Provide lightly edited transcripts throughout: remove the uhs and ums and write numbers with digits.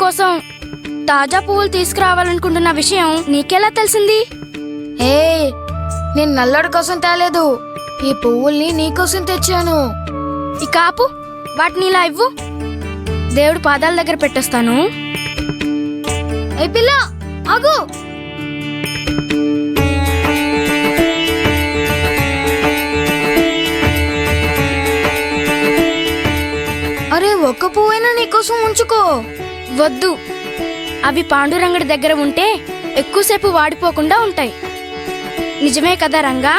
కోసం తాజా పువ్వులు తీసుకురావాలనుకుంటున్న విషయం నీకెలా తెలిసింది? ఏ నేను నల్లోడి కోసం తేలేదు, ఈ పువ్వుల్ని నీకోసం తెచ్చాను. ఈ కాపు వాటిని ఇలా ఇవ్వు, దేవుడి పాదాల దగ్గర పెట్టేస్తాను. ఏ పిల్ల ఆగు. అరే ఒక్క పువ్వైనా నీకోసం ఉంచుకో. వద్దు, అవి పాండురంగడి దగ్గర ఉంటే ఎక్కువసేపు వాడిపోకుండా ఉంటాయి. నిజమే కదా రంగా?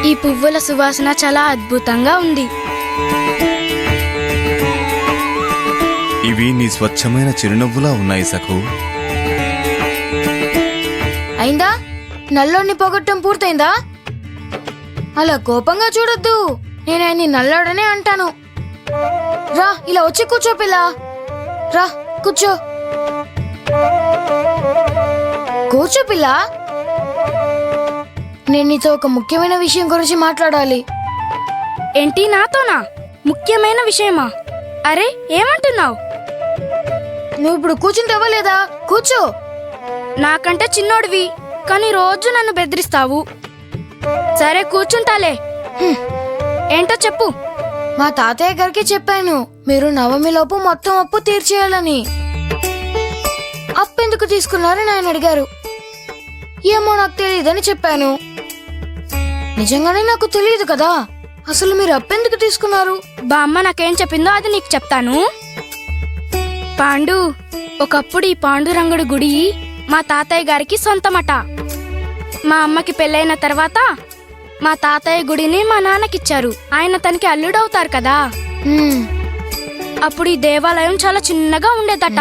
ఈ పువ్వుల సువాసన చాలా అద్భుతంగా ఉంది. ఇవి నీ స్వచ్ఛమైన చిరునవ్వులా ఉన్నాయి సఖు. అయిందా? నల్లోడిని పొగట్టం పూర్తయిందా? అలా కోపంగా చూడొద్దు, నేను ఆయన్ని నల్లోడనే అంటాను. రా ఇలా వచ్చి కూర్చో పిల్ల, రా కూర్చో. కూర్చో పిల్ల, నేను నీతో ఒక ముఖ్యమైన విషయం గురించి మాట్లాడాలి. ఏంటి, నాతోనా? ముఖ్యమైన విషయమా? అరే ఏమంటున్నావు? నువ్వు ఇప్పుడు కూర్చుంటావా లేదా? కూర్చో. నాకంటే చిన్నోడివి, కానీ రోజు నన్ను బెదిరిస్తావు. సరే కూర్చుంటాలే. ఏంటో చెప్పు. మా తాతయ్య గారికి చెప్పాను, మీరు నవమిలోపు మొత్తం అప్పు తీర్చేయాలని. అప్పు ఎందుకు తీసుకున్నారని ఆయన అడిగారు. ఏమో నాకు తెలియదని చెప్పాను. నిజంగానే నాకు తెలియదు కదా, అసలు మీరు అప్పెందుకు తీసుకున్నారు? బామ్మ నాకేం చెప్పిందో అది నీకు చెప్తాను. పాండు, ఒకప్పుడు ఈ పాండురంగుడి గుడి మా తాతయ్య గారికి సొంతమట. మా అమ్మకి పెళ్ళైన తర్వాత మా తాతయ్య గుడిని మా నాన్నకిచ్చారు. ఆయన తనకి అల్లుడవుతారు కదా. అప్పుడు ఈ దేవాలయం చాలా చిన్నగా ఉండేదట.